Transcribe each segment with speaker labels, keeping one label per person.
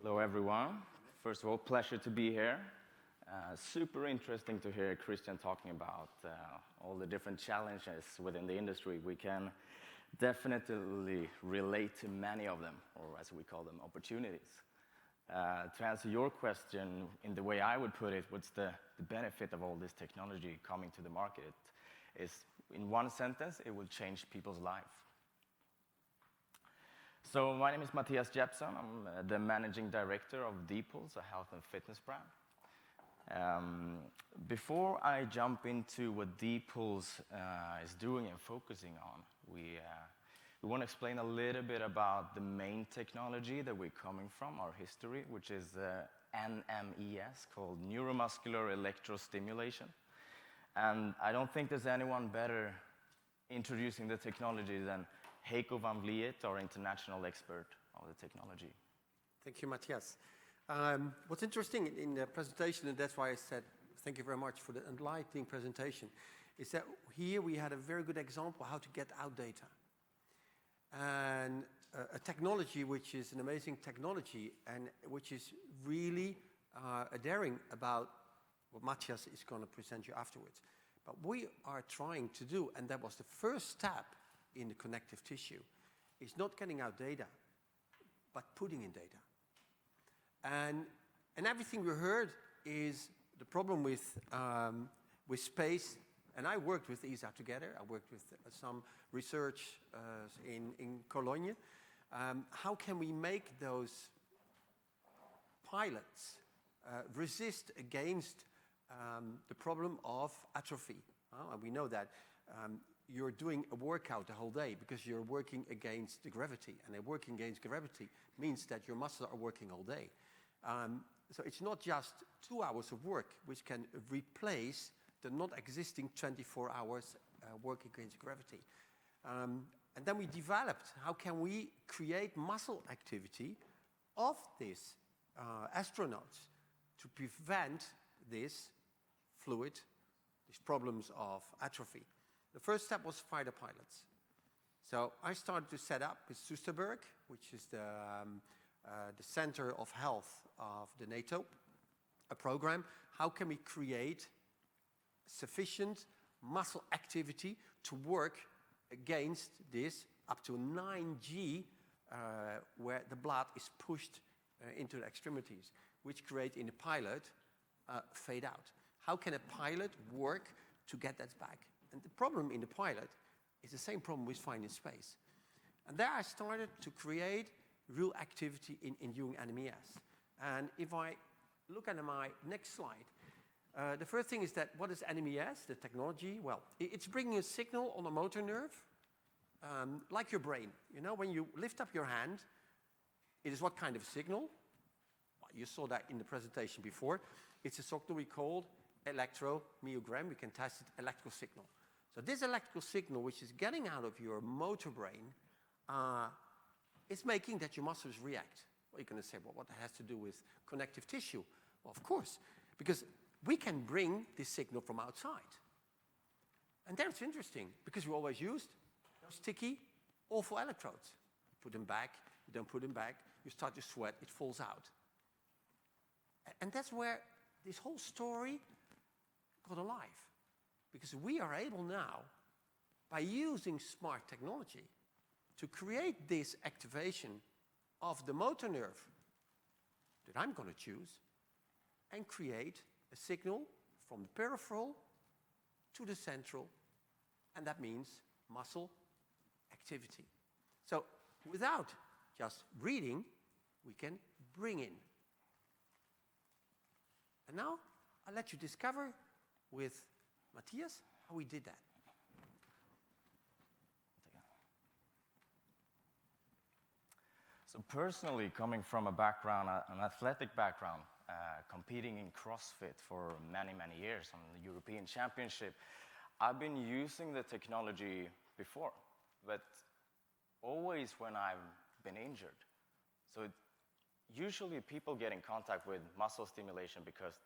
Speaker 1: Hello, everyone. First of all, pleasure to be here. Super interesting to hear Christian talking about all the different challenges within the industry. We can definitely relate to many of them, or as we call them, opportunities. To answer your question, in the way I would put it, what's the benefit of all this technology coming to the market? Is, in one sentence, it will change people's lives. So my name is Mathias Jepson. I'm the managing director of diPulse, a health and fitness brand. Before I jump into what diPulse is doing and focusing on, we want to explain a little bit about the main technology that we're coming from, our history, which is NMES, called neuromuscular electrostimulation. And I don't think there's anyone better introducing the technology than Heiko Van Vilet, our international expert of the technology.
Speaker 2: Thank you, Mathias. What's interesting in the presentation, and that's why I said thank you very much for the enlightening presentation, is that here we had a very good example how to get out data. And a technology which is an amazing technology and which is really daring about what Mathias is going to present you afterwards. But we are trying to do, and that was the first step in the connective tissue, is not getting out data, but putting in data. And everything we heard is the problem with space. And I worked with ITA together. I worked with some research in Cologne. How can we make those pilots resist against the problem of atrophy? And we know that you're doing a workout the whole day because you're working against the gravity. And working against gravity means that your muscles are working all day. So it's not just 2 hours of work which can replace the not existing 24 hours work against gravity. And then we developed how can we create muscle activity of these astronauts to prevent this fluid, these problems of atrophy. The first step was fighter pilots. So I started to set up with Soesterberg, which is the Center of Health of the NATO, a program. How can we create sufficient muscle activity to work against this up to 9G, where the blood is pushed into the extremities, which create in the pilot fade out. How can a pilot work to get that back? And the problem in the pilot is the same problem we find in space. And there I started to create real activity in doing NMES. And if I look at my next slide, the first thing is that what is NMES, the technology? Well, it's bringing a signal on a motor nerve, like your brain. You know, when you lift up your hand, it is what kind of signal? Well, you saw that in the presentation before. It's a signal we called electromyogram. We can test it, electrical signal. So this electrical signal, which is getting out of your motor brain, is making that your muscles react. Well, you're going to say, well, what has to do with connective tissue? Well, of course, because we can bring this signal from outside. And that's interesting, because we always used those sticky, awful electrodes. You put them back, you don't put them back, you start to sweat, it falls out. And that's where this whole story got alive. Because we are able now, by using smart technology, to create this activation of the motor nerve that I'm going to choose and create a signal from the peripheral to the central, and that means muscle activity. So without just reading, we can bring in. And now I'll let you discover with Mathias how we did that.
Speaker 1: So personally, coming from a background, an athletic background, competing in CrossFit for many, many years on the European Championship, I've been using the technology before, but always when I've been injured. So usually people get in contact with muscle stimulation because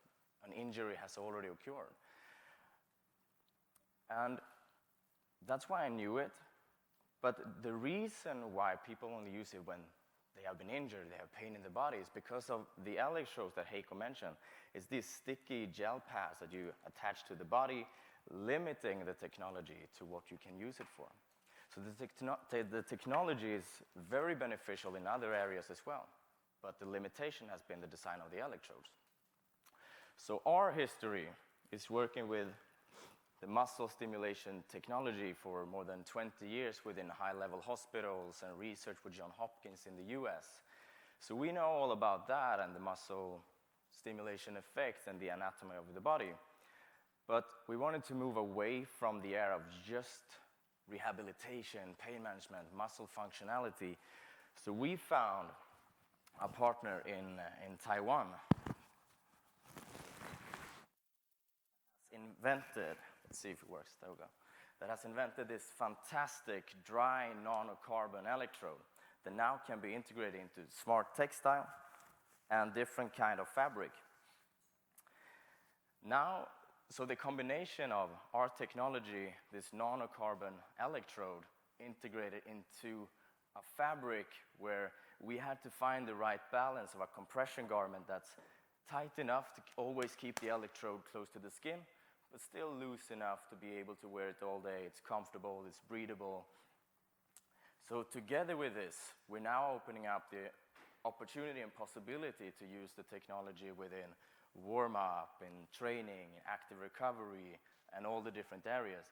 Speaker 1: an injury has already occurred. And that's why I knew it. But the reason why people only use it when they have been injured, they have pain in the body, is because of the electrodes that Heiko mentioned. It's these sticky gel pads that you attach to the body, limiting the technology to what you can use it for. So the technology is very beneficial in other areas as well, but the limitation has been the design of the electrodes. So our history is working with the muscle stimulation technology for more than 20 years within high-level hospitals and research with Johns Hopkins in the US. So we know all about that and the muscle stimulation effects and the anatomy of the body. But we wanted to move away from the era of just rehabilitation, pain management, muscle functionality. So we found a partner in Taiwan. Invented, let's see if it works, there we go, that has invented this fantastic dry nanocarbon electrode that now can be integrated into smart textile and different kind of fabric. Now, so the combination of our technology, this nanocarbon electrode, integrated into a fabric where we had to find the right balance of a compression garment that's tight enough to always keep the electrode close to the skin, but still loose enough to be able to wear it all day. It's comfortable, it's breathable. So together with this, we're now opening up the opportunity and possibility to use the technology within warm-up, in training, active recovery, and all the different areas,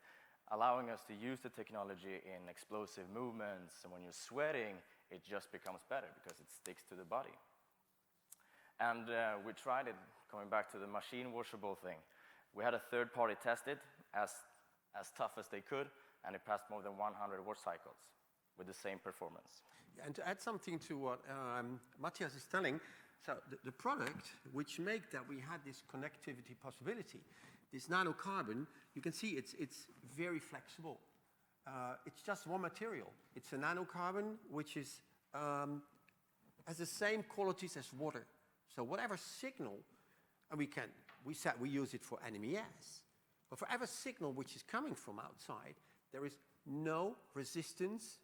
Speaker 1: allowing us to use the technology in explosive movements. And when you're sweating, it just becomes better because it sticks to the body. And we tried it, coming back to the machine washable thing. We had a third party test it as tough as they could, and it passed more than 100 wash cycles with the same performance.
Speaker 2: And to add something to what Mathias is telling, so the product which make that we had this connectivity possibility, this nanocarbon, you can see it's very flexible. It's just one material. It's a nanocarbon which is has the same qualities as water. So whatever signal, and we said we use it for NMES, but for every signal which is coming from outside, there is no resistance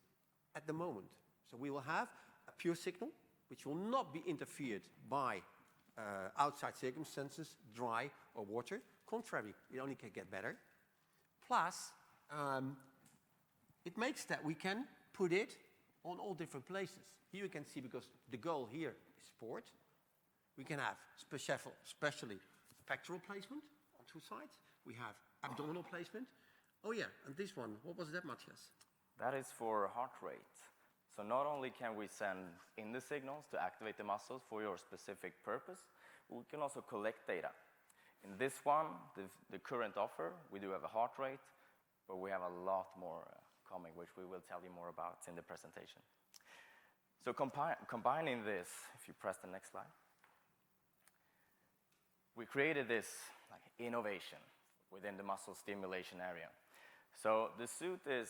Speaker 2: at the moment. So we will have a pure signal which will not be interfered by outside circumstances, dry or water. Contrary, it only can get better. Plus, it makes that we can put it on all different places. Here you can see, because the goal here is sport, we can have especially pectoral placement on two sides. We have abdominal placement. Oh yeah, and this one, what was that, Mathias?
Speaker 1: That is for heart rate. So not only can we send in the signals to activate the muscles for your specific purpose, we can also collect data. In this one, the current offer, we do have a heart rate, but we have a lot more coming, which we will tell you more about in the presentation. So combining this, if you press the next slide, we created this innovation within the muscle stimulation area. So the suit is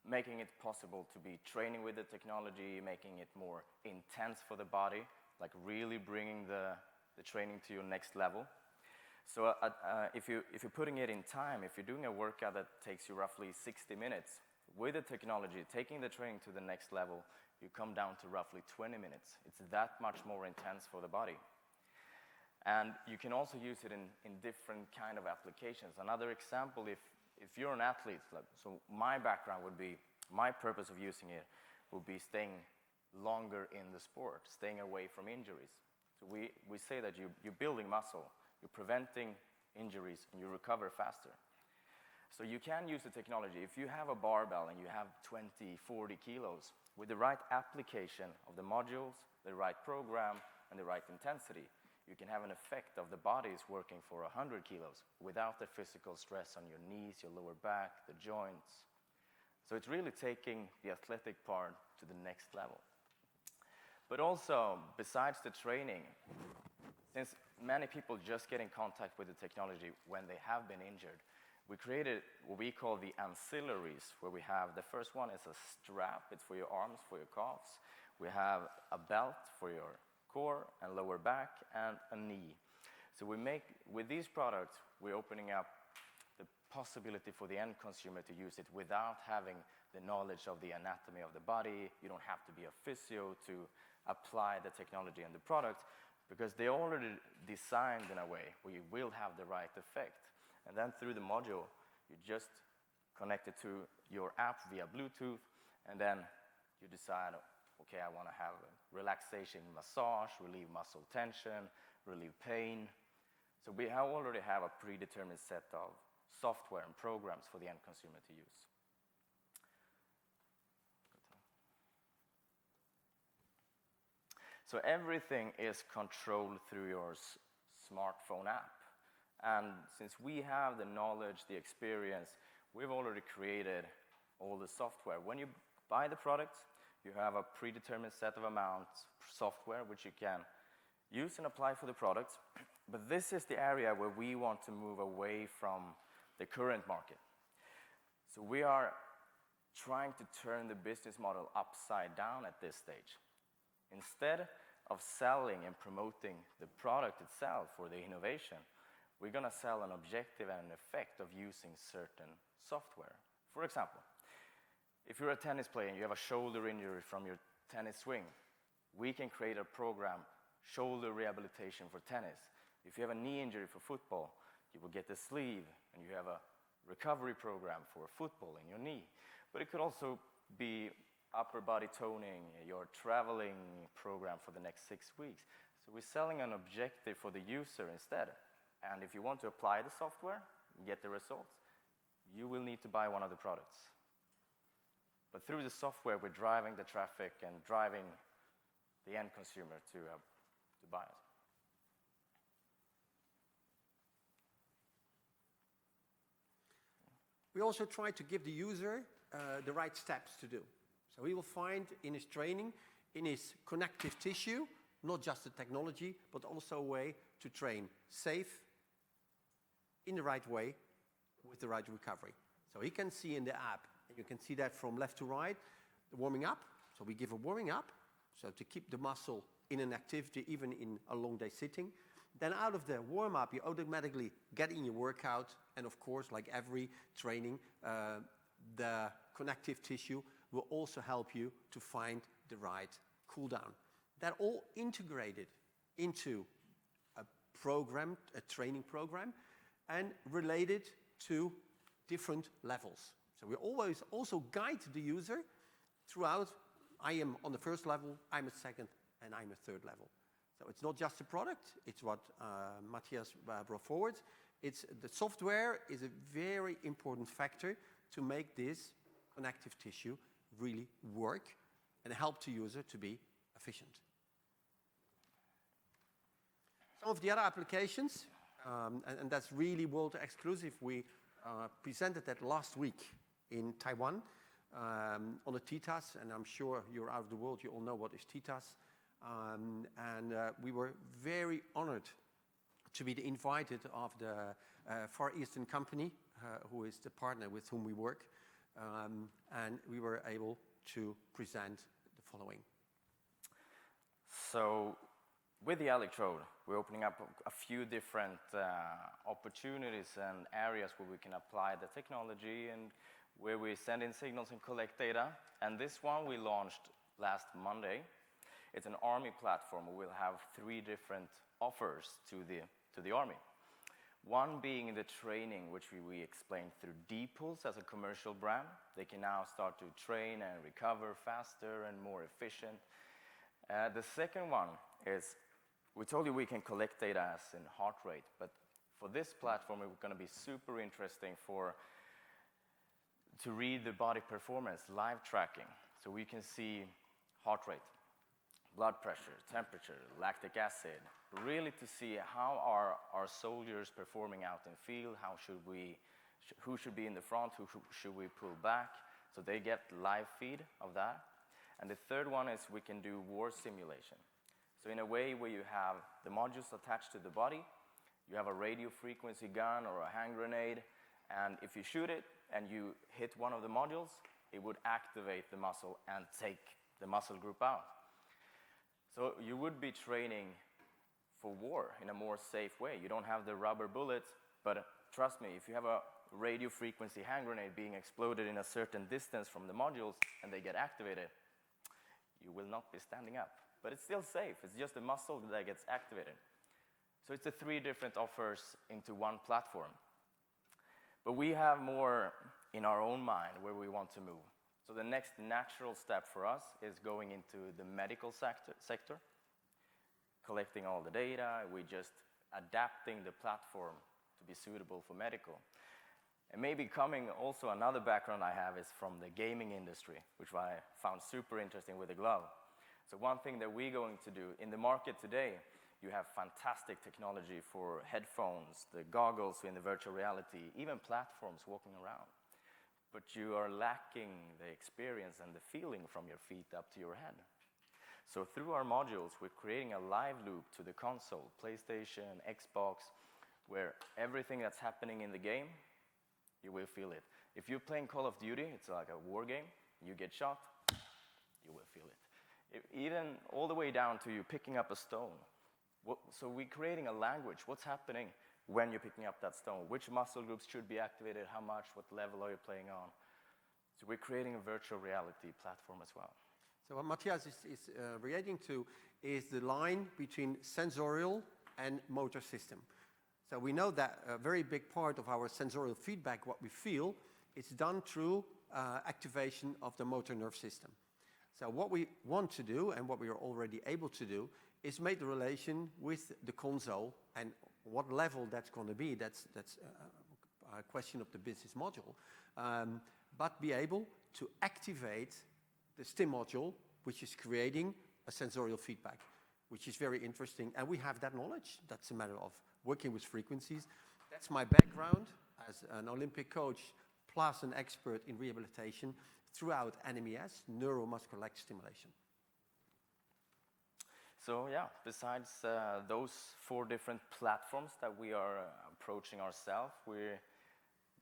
Speaker 1: making it possible to be training with the technology, making it more intense for the body, like really bringing the training to your next level. So if you're putting it in time, if you're doing a workout that takes you roughly 60 minutes, with the technology, taking the training to the next level, you come down to roughly 20 minutes. It's that much more intense for the body. And you can also use it in different kind of applications. Another example, if you're an athlete, so my background would be, my purpose of using it would be staying longer in the sport, staying away from injuries. So we say that you're building muscle, you're preventing injuries, and you recover faster. So you can use the technology. If you have a barbell and you have 20, 40 kilos, with the right application of the modules, the right program, and the right intensity, you can have an effect of the body's working for 100 kilos without the physical stress on your knees, your lower back, the joints. So it's really taking the athletic part to the next level. But also, besides the training, since many people just get in contact with the technology when they have been injured, we created what we call the ancillaries, where we have, the first one is a strap. It's for your arms, for your calves. We have a belt for your core and lower back, and a knee. So with these products, we're opening up the possibility for the end consumer to use it without having the knowledge of the anatomy of the body. You don't have to be a physio to apply the technology and the product, because they're already designed in a way where you will have the right effect. And then through the module, you just connect it to your app via Bluetooth, and then you decide, okay, I want to have a relaxation massage, relieve muscle tension, relieve pain. So we already have a predetermined set of software and programs for the end consumer to use. So everything is controlled through your smartphone app. And since we have the knowledge, the experience, we've already created all the software. When you buy the product, you have a predetermined set of amounts software which you can use and apply for the product. But this is the area where we want to move away from the current market. So we are trying to turn the business model upside down at this stage. Instead of selling and promoting the product itself or the innovation, we're going to sell an objective and an effect of using certain software. For example, if you're a tennis player and you have a shoulder injury from your tennis swing, we can create a program, shoulder rehabilitation for tennis. If you have a knee injury for football, you will get the sleeve, and you have a recovery program for football in your knee. But it could also be upper body toning, your traveling program for the next 6 weeks. So we're selling an objective for the user instead. And if you want to apply the software and get the results, you will need to buy one of the products. But through the software, we're driving the traffic and driving the end consumer to buy it.
Speaker 2: We also try to give the user the right steps to do. So he will find in his training, in his connective tissue, not just the technology, but also a way to train safe, in the right way, with the right recovery. So he can see in the app, and you can see that from left to right, the warming up. So we give a warming up, so to keep the muscle in an activity, even in a long day sitting. Then out of the warm-up, you automatically get in your workout. And of course, like every training, the connective tissue will also help you to find the right cool down. That all integrated into a program, a training program, and related to different levels. So we always also guide the user throughout. I am on the first level, I'm a second, and I'm a third level. So it's not just a product, it's what Mathias brought forward. It's the software is a very important factor to make this connective tissue really work and help the user to be efficient. Some of the other applications, and that's really world exclusive. We presented that last week in Taiwan on the TITAS, and I'm sure you're out of the world, you all know what is TITAS. And we were very honored to be invited of the Far Eastern company, who is the partner with whom we work, and we were able to present the following.
Speaker 1: So with the electrode, we're opening up a few different opportunities and areas where we can apply the technology and where we send in signals and collect data. And this one we launched last Monday. It's an army platform where we'll have 3 different offers to the army. One being the training, which we explained through diPulse as a commercial brand. They can now start to train and recover faster and more efficient. The second one is, we told you we can collect data as in heart rate, but for this platform, it's going to be super interesting to read the body performance, live tracking. So we can see heart rate, blood pressure, temperature, lactic acid, really to see how are our soldiers performing out in field, who should be in the front, who should we pull back, so they get live feed of that. And the third one is we can do war simulation. So in a way where you have the modules attached to the body, you have a radio frequency gun or a hand grenade, and if you shoot it and you hit one of the modules, it would activate the muscle and take the muscle group out. So you would be training for war in a more safe way. You don't have the rubber bullets, but trust me, if you have a radio frequency hand grenade being exploded in a certain distance from the modules and they get activated, you will not be standing up. But it's still safe. It's just a muscle that gets activated. So it's the 3 different offers into one platform. But we have more in our own mind where we want to move. So the next natural step for us is going into the medical sector, collecting all the data. We're just adapting the platform to be suitable for medical. And maybe coming also another background I have is from the gaming industry, which I found super interesting with the glove. So one thing that we're going to do in the market today, you have fantastic technology for headphones, the goggles in the virtual reality, even platforms walking around. But you are lacking the experience and the feeling from your feet up to your head. So through our modules, we're creating a live loop to the console, PlayStation, Xbox, where everything that's happening in the game, you will feel it. If you're playing Call of Duty, it's like a war game, you get shot, you will feel it. Even all the way down to you picking up a stone. So we're creating a language. What's happening when you're picking up that stone? Which muscle groups should be activated? How much? What level are you playing on? So we're creating a virtual reality platform as well.
Speaker 2: So what Mathias is relating to is the line between sensorial and motor system. So we know that a very big part of our sensorial feedback, what we feel, is done through activation of the motor nerve system. So what we want to do, and what we are already able to do, is make the relation with the console, and what level that's going to be, that's a question of the business module, but be able to activate the STIM module, which is creating a sensorial feedback, which is very interesting, and we have that knowledge. That's a matter of working with frequencies. That's my background as an Olympic coach, plus an expert in rehabilitation throughout NMES, neuromuscular stimulation.
Speaker 1: So yeah, besides those 4 different platforms that we are approaching ourselves, we're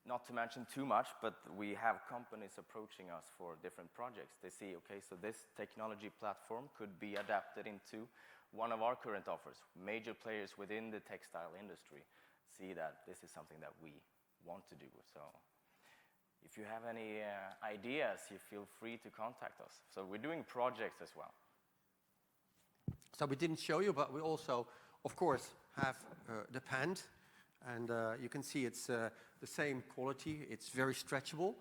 Speaker 1: not to mention too much, but we have companies approaching us for different projects. They see, okay, so this technology platform could be adapted into one of our current offers. Major players within the textile industry see that this is something that we want to do. So if you have any ideas, you feel free to contact us. So we're doing projects as well.
Speaker 2: So we didn't show you, but we also, of course, have the pant. And you can see it's the same quality. It's very stretchable,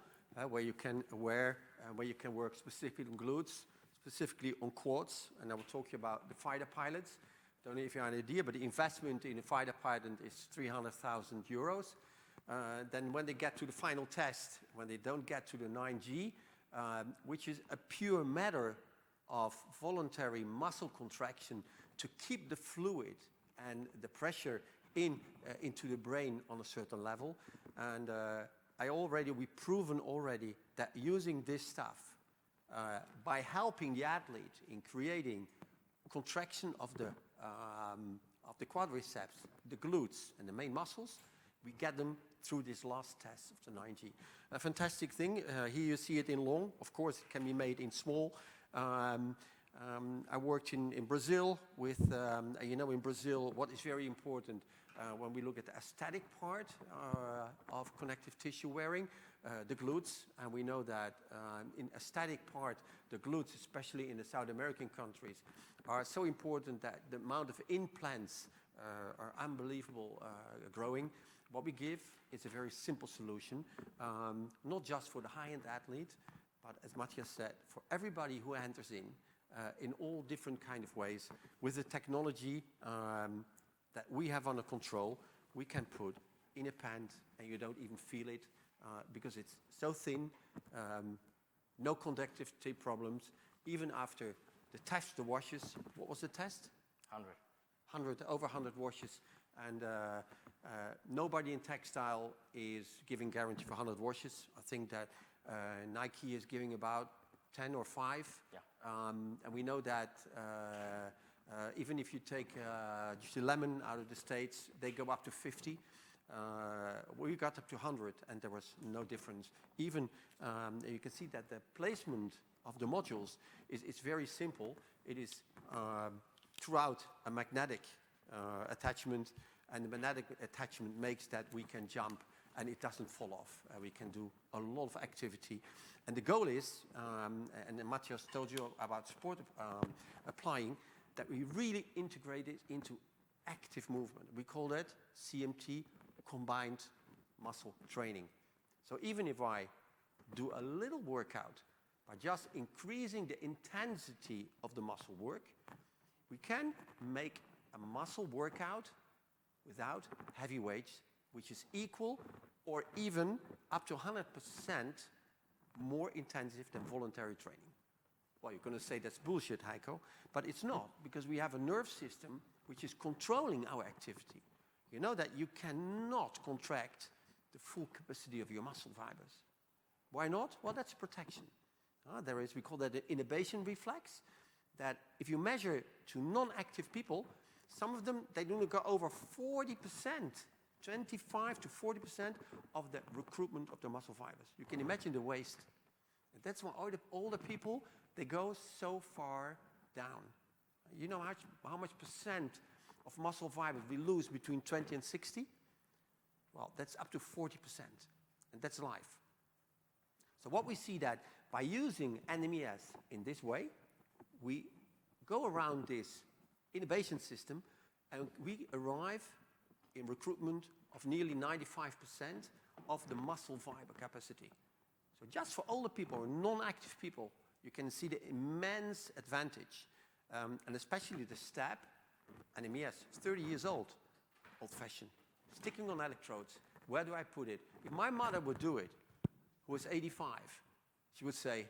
Speaker 2: where you can wear, where you can work specifically on glutes, specifically on quads. And I will talk to you about the fighter pilots. Don't know if you have an idea, but the investment in a fighter pilot is 300,000 euros. Then when they get to the final test, when they don't get to the 9G, which is a pure matter of voluntary muscle contraction to keep the fluid and the pressure into the brain on a certain level. And we've proven already that using this stuff, by helping the athlete in creating contraction of the quadriceps, the glutes, and the main muscles, we get them through this last test of the 9G. A fantastic thing. Here you see it in long. Of course, it can be made in small. I worked in Brazil with, in Brazil, what is very important when we look at the aesthetic part of connective tissue wearing, the glutes. And we know that in aesthetic part, the glutes, especially in the South American countries, are so important that the amount of implants are unbelievable growing. What we give is a very simple solution, not just for the high-end athlete, but as Mathias said, for everybody who enters in all different kind of ways, with the technology that we have under control, we can put in a pant and you don't even feel it because it's so thin, no conductivity problems. Even after the test, the washes, what was the test?
Speaker 1: 100.
Speaker 2: Over 100 washes. And nobody in textile is giving guarantee for 100 washes. I think that Nike is giving about 10 or 5.
Speaker 1: Yeah.
Speaker 2: And we know that even if you take just a lemon out of the States, they go up to 50. We got up to 100 and there was no difference. Even you can see that the placement of the modules is very simple. It is throughout a magnetic attachment, and the magnetic attachment makes that we can jump and it doesn't fall off. We can do a lot of activity. And the goal is, and Mathias told you about sport applying, that we really integrate it into active movement. We call that CMT, combined muscle training. So even if I do a little workout by just increasing the intensity of the muscle work, we can make a muscle workout without heavy weights, which is equal or even up to 100% more intensive than voluntary training. Well, you're going to say that's bullshit, Heiko, but it's not, because we have a nerve system which is controlling our activity. You know that you cannot contract the full capacity of your muscle fibers. Why not? Well, that's protection. We call that the inhibition reflex, that if you measure to non-active people, some of them, they do go over 40%, 25 to 40% of the recruitment of the muscle fibers. You can imagine the waste. And that's why all the people, they go so far down. You know how much percent of muscle fibers we lose between 20 and 60? Well, that's up to 40%, and that's life. So what we see that by using NMES in this way, we go around this inhibition system, and we arrive in recruitment of nearly 95% of the muscle fiber capacity. So just for older people or non-active people, you can see the immense advantage, and especially the step, NMES, 30 years old-fashioned, sticking on electrodes. Where do I put it? If my mother would do it, who was 85, she would say,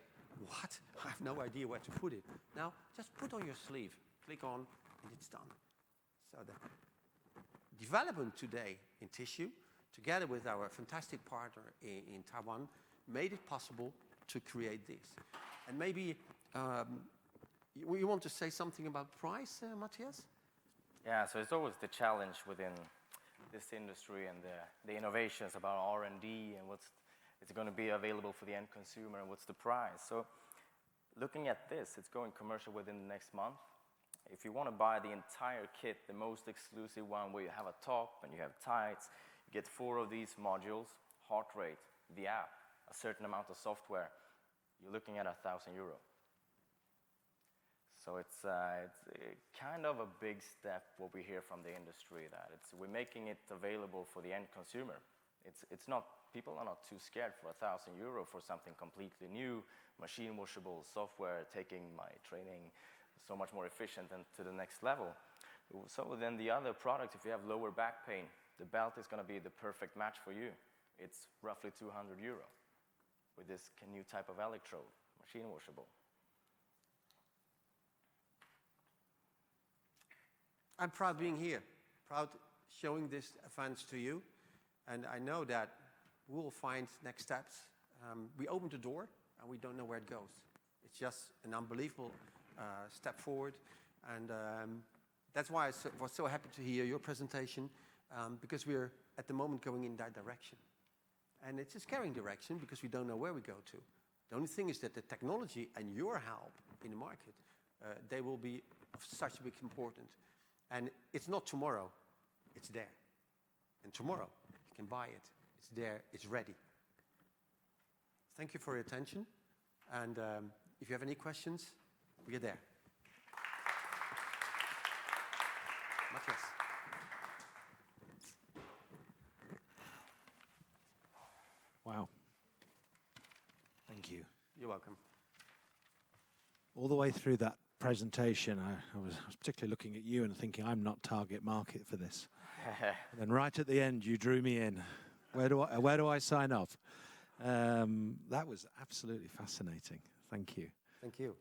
Speaker 2: what? I have no idea where to put it. Now, just put on your sleeve, click on, and it's done. So the development today in tissue, together with our fantastic partner in Taiwan, made it possible to create this. And maybe you want to say something about price, Mathias?
Speaker 1: Yeah, so it's always the challenge within this industry and the innovations about R&D and what's going to be available for the end consumer and what's the price. So looking at this, it's going commercial within the next month. If you want to buy the entire kit, the most exclusive one where you have a top and you have tights, you get 4 of these modules, heart rate, the app, a certain amount of software, you're looking at €1,000. So it's kind of a big step what we hear from the industry, that we're making it available for the end consumer. It's not, people are not too scared for €1,000 for something completely new, machine washable software, taking my training so much more efficient and to the next level. So then the other product, if you have lower back pain, the belt is going to be the perfect match for you. It's roughly €200 with this new type of electrode, machine washable.
Speaker 2: I'm proud being here, proud showing this advance to you. And I know that we will find next steps. We opened the door, and we don't know where it goes. It's just an unbelievable step forward. And that's why I was so happy to hear your presentation, because we're at the moment going in that direction. And it's a scary direction because we don't know where we go to. The only thing is that the technology and your help in the market, they will be of such big importance. And it's not tomorrow, it's there. And tomorrow, you can buy it. It's there, it's ready. Thank you for your attention. And if you have any questions, we are there. Mathias.
Speaker 3: Wow. Thank you.
Speaker 2: You're welcome.
Speaker 3: All the way through that presentation, I was particularly looking at you and thinking, I'm not target market for this. And then right at the end, you drew me in. Where do I sign up? That was absolutely fascinating. Thank you.
Speaker 2: Thank you.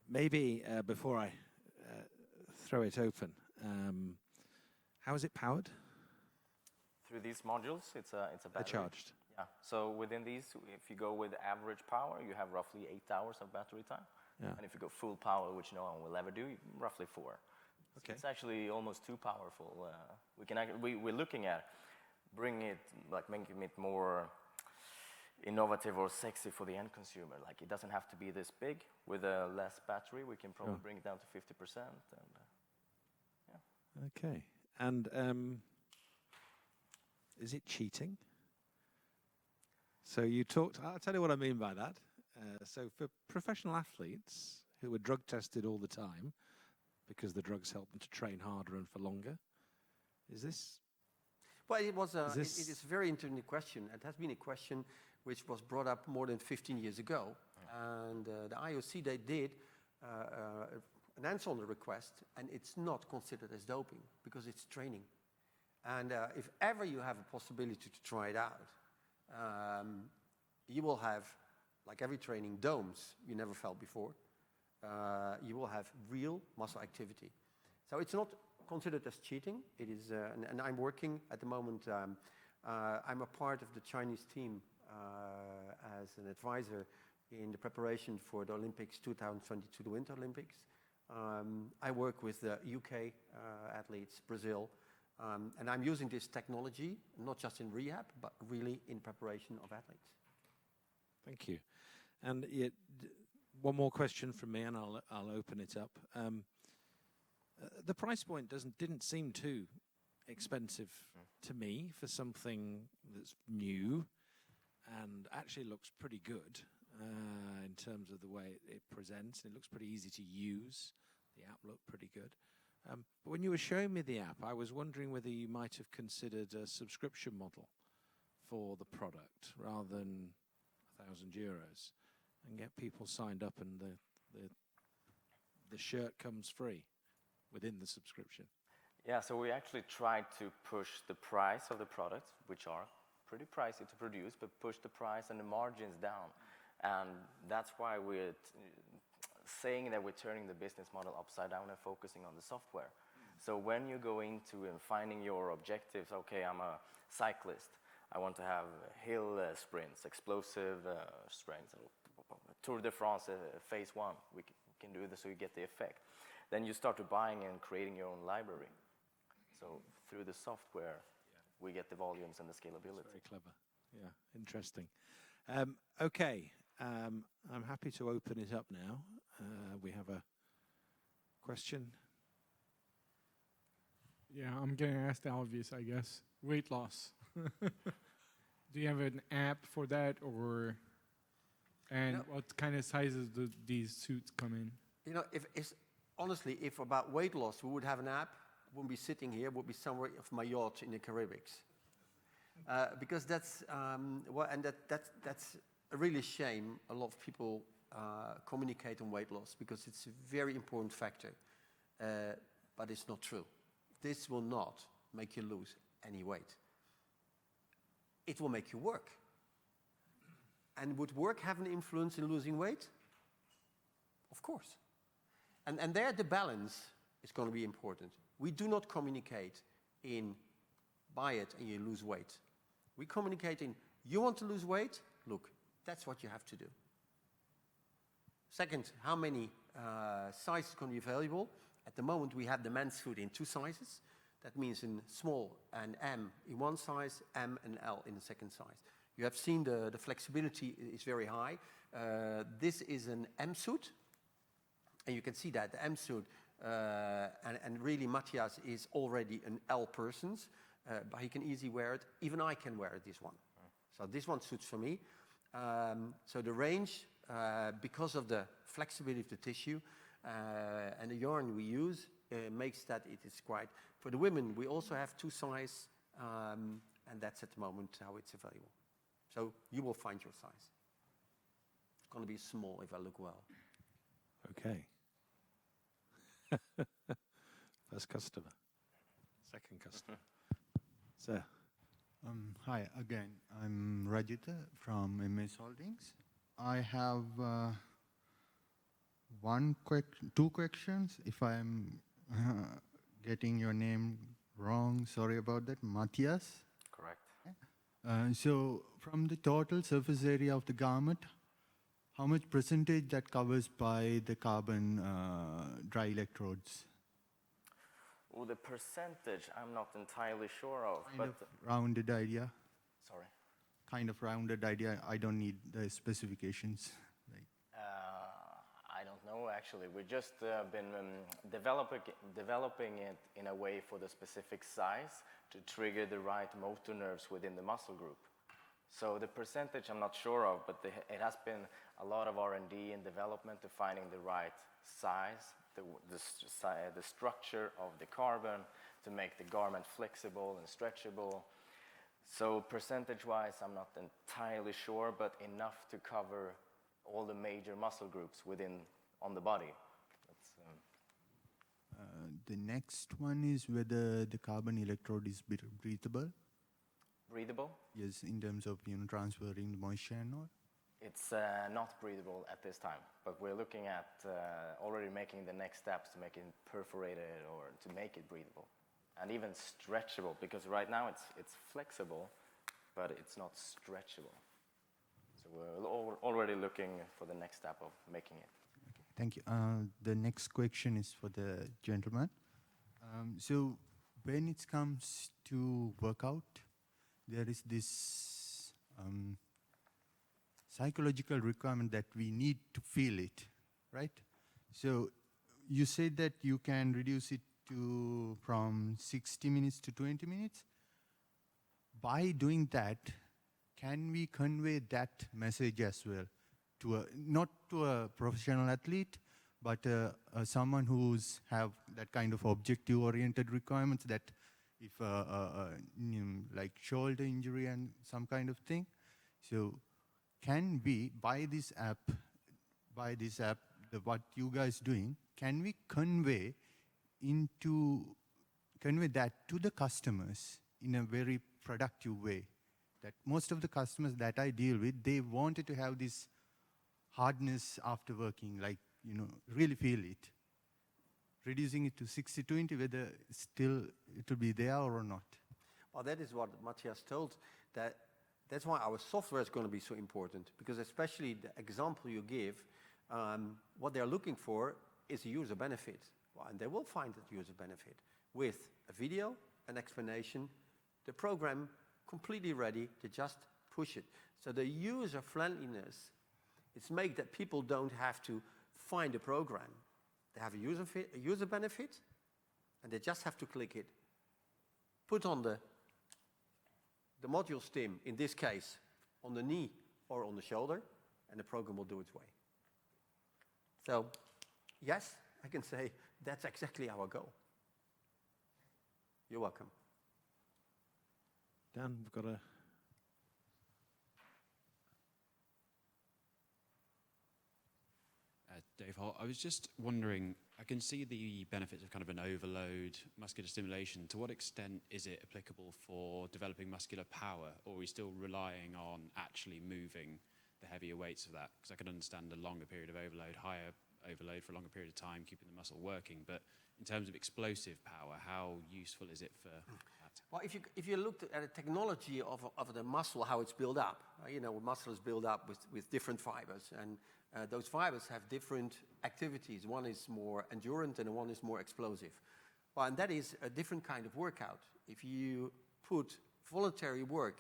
Speaker 3: Maybe before I throw it open, how is it powered?
Speaker 1: Through these modules, it's a battery.
Speaker 3: They're charged.
Speaker 1: Yeah. So within these, if you go with average power, you have roughly 8 hours of battery time.
Speaker 3: Yeah.
Speaker 1: And if you go full power, which no one will ever do, roughly 4.
Speaker 3: Okay.
Speaker 1: So it's actually almost too powerful. We're looking at bringing it, like making it more innovative or sexy for the end consumer. Like it doesn't have to be this big. With a less battery, we can probably bring it down to 50%. And
Speaker 3: Okay. And is it cheating? So you talked, I'll tell you what I mean by that. So for professional athletes who are drug tested all the time because the drugs help them to train harder and for longer, is this?
Speaker 2: Well, it was
Speaker 3: Is
Speaker 2: it
Speaker 3: this-
Speaker 2: is a very interesting question. It has been a question which was brought up more than 15 years ago. And the IOC, they did an answer on the request, and it's not considered as doping because it's training. And if ever you have a possibility to try it out, you will have, like every training, domes you never felt before. You will have real muscle activity. So it's not considered as cheating. It is, and I'm working at the moment. I'm a part of the Chinese team as an advisor in the preparation for the Olympics 2022, the Winter Olympics. I work with the UK athletes, Brazil, and I'm using this technology not just in rehab, but really in preparation of athletes.
Speaker 3: Thank you. And one more question from me, and I'll open it up. The price point didn't seem too expensive to me for something that's new, and actually looks pretty good in terms of the way it presents. It looks pretty easy to use. The app looked pretty good. But when you were showing me the app, I was wondering whether you might have considered a subscription model for the product rather than €1,000 and get people signed up and the shirt comes free within the subscription.
Speaker 1: Yeah, so we actually tried to push the price of the products, which are pretty pricey to produce, but push the price and the margins down. And that's why we're saying that we're turning the business model upside down and focusing on the software. So when you go into and finding your objectives, okay, I'm a cyclist. I want to have hill sprints, explosive strengths, Tour de France phase 1. We can do this so you get the effect. Then you start to buying and creating your own library. So through the software, we get the volumes and the scalability.
Speaker 3: Very clever. Yeah, interesting. Okay, I'm happy to open it up now. We have a question.
Speaker 4: Yeah, I'm getting asked the obvious, I guess. Weight loss. Do you have an app for that, or
Speaker 2: No.
Speaker 4: what kind of sizes do these suits come in?
Speaker 2: You know, honestly, if about weight loss we would have an app, wouldn't be sitting here, would be somewhere off my yacht in the Caribbean. Because that's that's a really shame. A lot of people communicate on weight loss because it's a very important factor, but it's not true. This will not make you lose any weight. It will make you work. And would work have an influence in losing weight? Of course. And there the balance is going to be important. We do not communicate in buy it and you lose weight. We communicate in you want to lose weight? Look, that's what you have to do. Second, how many sizes can be available? At the moment we have the men's suit in 2 sizes. That means in small and M in 1 size, M and L in the second size. You have seen the flexibility is very high. This is an M suit. And you can see that the M suit, and really Mathias is already an L person, but he can easily wear it. Even I can wear this one. So this one suits for me. So the range, because of the flexibility of the tissue and the yarn we use, makes that it is quite. For the women, we also have 2 sizes, and that's at the moment how it's available. So you will find your size. It's going to be small if I look well.
Speaker 3: Okay. First customer. Second customer. Sir.
Speaker 5: Hi again. I'm Rajita from NMES Holdings. I have 2 questions. If I'm getting your name wrong, sorry about that. Mathias.
Speaker 1: Correct.
Speaker 5: So from the total surface area of the garment, how much percentage that covers by the carbon dry electrodes?
Speaker 1: Well, the percentage I'm not entirely sure of.
Speaker 5: Kind of rounded idea.
Speaker 1: Sorry.
Speaker 5: Kind of rounded idea. I don't need the specifications.
Speaker 1: I I don't know, actually. We've just been developing it in a way for the specific size to trigger the right motor nerves within the muscle group. So the percentage I'm not sure of, but it has been a lot of R&D and development to finding the right size, the structure of the carbon to make the garment flexible and stretchable. So percentage-wise, I'm not entirely sure, but enough to cover all the major muscle groups on the body.
Speaker 5: The next one is whether the carbon electrode is breathable.
Speaker 1: Breathable?
Speaker 5: Yes, in terms of transferring the moisture and all.
Speaker 1: It's not breathable at this time, but we're looking at already making the next steps to make it perforated or to make it breathable. And even stretchable, because right now it's flexible, but it's not stretchable. So we're already looking for the next step of making it.
Speaker 5: Okay, thank you. The next question is for the gentleman. So when it comes to workout, there is this psychological requirement that we need to feel it, right? So you said that you can reduce it from 60 minutes to 20 minutes. By doing that, can we convey that message as well to not to a professional athlete, but someone who's have that kind of objective-oriented requirements that if like shoulder injury and some kind of thing. So can we, by this app, what you guys doing, can we convey that to the customers in a very productive way? That most of the customers that I deal with, they wanted to have this hardness after working, like, really feel it. Reducing it to 60-20, whether still it will be there or not.
Speaker 2: Well, that is what Mathias told, that's why our software is going to be so important, because especially the example you give, what they're looking for is a user benefit. Well, and they will find that user benefit with a video, an explanation, the program completely ready to just push it. So the user friendliness, it's make that people don't have to find a program. They have a user benefit, and they just have to click it. Put on the module stim, in this case, on the knee or on the shoulder, and the program will do its way. So, yes, I can say that's exactly our goal. You're welcome.
Speaker 3: Dan, we've got a...
Speaker 6: Dave Holt, I was just wondering, I can see the benefits of kind of an overload muscular stimulation. To what extent is it applicable for developing muscular power, or are we still relying on actually moving the heavier weights of that? Because I can understand a longer period of overload, higher overload for a longer period of time, keeping the muscle working. But in terms of explosive power, how useful is it for that?
Speaker 2: Well, if you look at the technology of the muscle, how it's built up, muscle is built up with different fibers, and those fibers have different activities. One is more endurance and one is more explosive. Well, and that is a different kind of workout. If you put voluntary work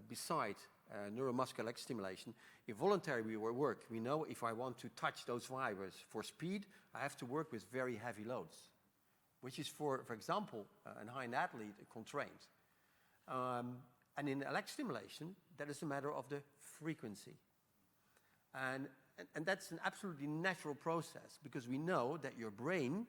Speaker 2: beside neuromuscular stimulation, in voluntary work, we know if I want to touch those fibers for speed, I have to work with very heavy loads, which is, for example, a high athlete constrained. And in electric stimulation, that is a matter of the frequency. And that's an absolutely natural process, because we know that your brain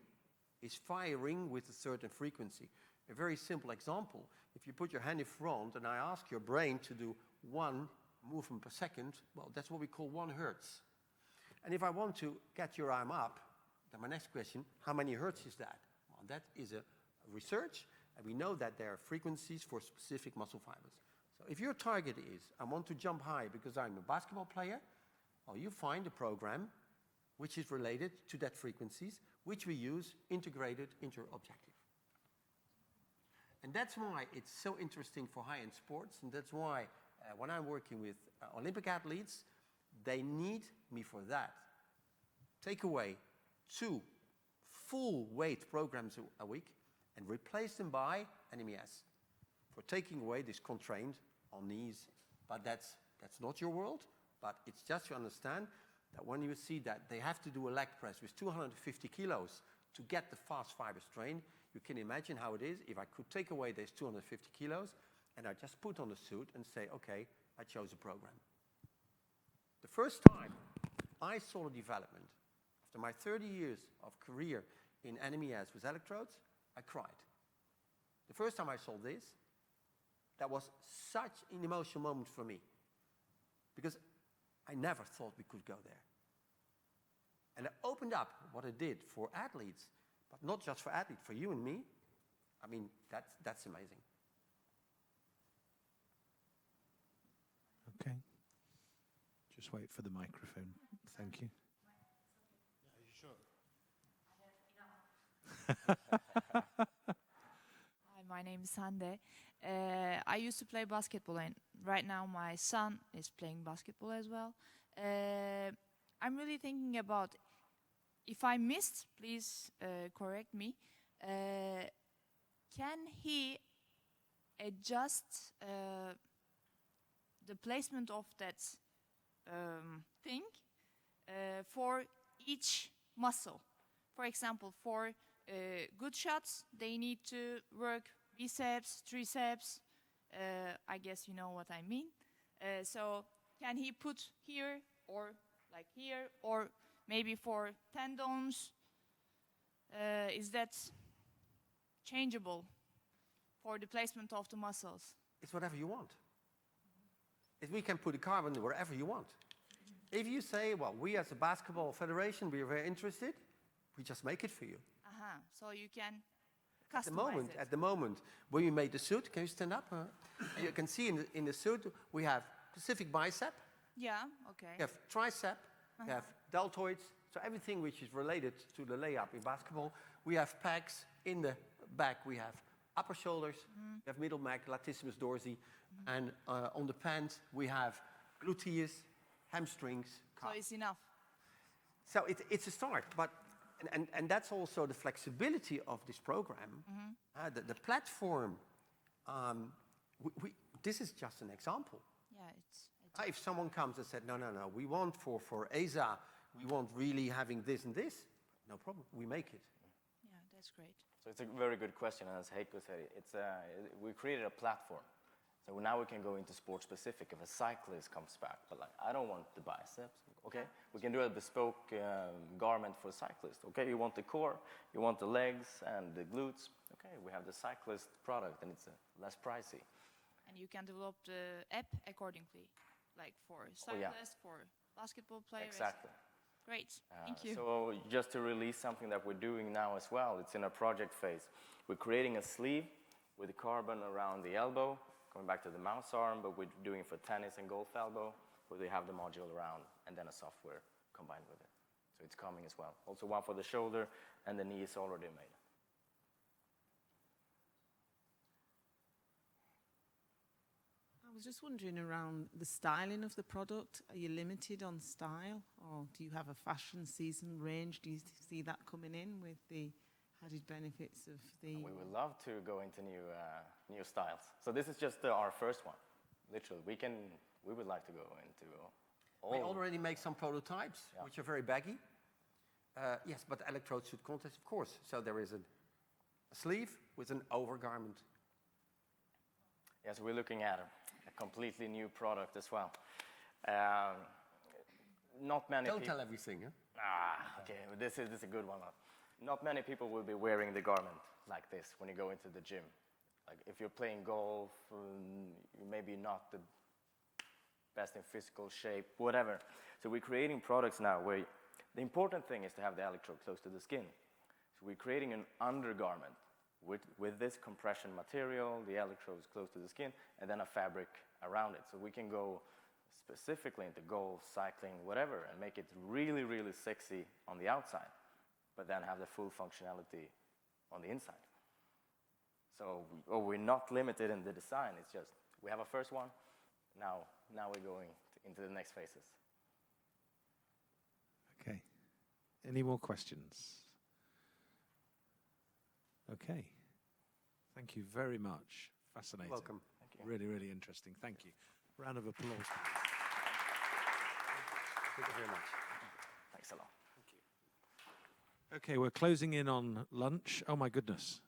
Speaker 2: is firing with a certain frequency. A very simple example, if you put your hand in front and I ask your brain to do 1 movement per second, well, that's what we call 1 hertz. And if I want to get your arm up, then my next question, how many hertz is that? Well, that is a research, and we know that there are frequencies for specific muscle fibers. So if your target is, I want to jump high because I'm a basketball player, well, you find a program which is related to that frequencies, which we use integrated into your objective. And that's why it's so interesting for high-end sports, and that's why when I'm working with Olympic athletes, they need me for that. Take away 2 full weight programs a week and replace them by NMES for taking away this constraint on knees. But that's not your world, but it's just to understand that when you see that they have to do a leg press with 250 kilos to get the fast fiber strain, you can imagine how it is if I could take away these 250 kilos and I just put on the suit and say, okay, I chose a program. The first time I saw the development, after my 30 years of career in NMES with electrodes, I cried. The first time I saw this, that was such an emotional moment for me, because I never thought we could go there. And it opened up what it did for athletes, but not just for athletes, for you and me. I mean, that's amazing.
Speaker 3: Okay. Just wait for the microphone. Thank you.
Speaker 7: Hi, my name is Hande. I used to play basketball, and right now my son is playing basketball as well. I'm really thinking about, if I missed, please correct me. Can he adjust the placement of that thing for each muscle? For example, for good shots, they need to work biceps, triceps. I guess you know what I mean. So can he put here or like here, or maybe for tendons? Is that changeable for the placement of the muscles?
Speaker 2: It's whatever you want. We can put a carbon wherever you want. If you say, well, we as a basketball federation, we are very interested, we just make it for you.
Speaker 7: So you can customize it.
Speaker 2: At the moment, when we made the suit, can you stand up? You can see in the suit, we have specific bicep.
Speaker 7: Yeah, okay.
Speaker 2: We have tricep, we have deltoids, so everything which is related to the layup in basketball. We have pecs. In the back, we have upper shoulders, we have middle back, latissimus dorsi, and on the pants, we have gluteus, hamstrings.
Speaker 7: So it's enough.
Speaker 2: So it's a start, but and that's also the flexibility of this program. The platform, this is just an example.
Speaker 7: Yeah, it's
Speaker 2: If someone comes and said, no, we want for ASA, we want really having this and this, no problem, we make it.
Speaker 7: yeah, that's great.
Speaker 1: So it's a very good question, and as Heiko said, we created a platform. So now we can go into sport specific. If a cyclist comes back, but like, I don't want the biceps, okay? We can do a bespoke garment for a cyclist, okay? You want the core, you want the legs and the glutes, okay? We have the cyclist product, and it's less pricey.
Speaker 7: And you can develop the app accordingly, like for cyclists, for basketball players.
Speaker 1: Exactly.
Speaker 7: Great, thank you.
Speaker 1: So just to release something that we're doing now as well, it's in a project phase. We're creating a sleeve with carbon around the elbow, going back to the mouse arm, but we're doing it for tennis and golf elbow, where they have the module around and then a software combined with it. So it's coming as well. Also one for the shoulder, and the knee is already made.
Speaker 8: I was just wondering around the styling of the product. Are you limited on style, or do you have a fashion season range? Do you see that coming in with the added benefits of the...
Speaker 1: We would love to go into new styles. So this is just our first one. Literally, we would like to go into all.
Speaker 2: We already make some prototypes, which are very baggy. Yes, but the electrode suit contest, of course. So there is a sleeve with an overgarment.
Speaker 1: Yes, we're looking at a completely new product as well. Not many
Speaker 2: Don't
Speaker 1: people...
Speaker 2: tell everything, huh?
Speaker 1: Okay, this is a good one. Not many people will be wearing the garment like this when you go into the gym. Like if you're playing golf, you're maybe not the best in physical shape, whatever. So we're creating products now where the important thing is to have the electrode close to the skin. So we're creating an undergarment with this compression material, the electrodes close to the skin, and then a fabric around it. So we can go specifically into golf, cycling, whatever, and make it really, really sexy on the outside, but then have the full functionality on the inside. So we're not limited in the design. It's just, we have a first one. Now we're going into the next phases.
Speaker 3: Okay. Any more questions? Okay. Thank you very much. Fascinating.
Speaker 2: Welcome.
Speaker 1: Thank you.
Speaker 3: Really, really interesting. Thank you. Round of applause.
Speaker 2: Thank you very much.
Speaker 1: Thanks a lot.
Speaker 3: Okay, we're closing in on lunch. Oh my goodness.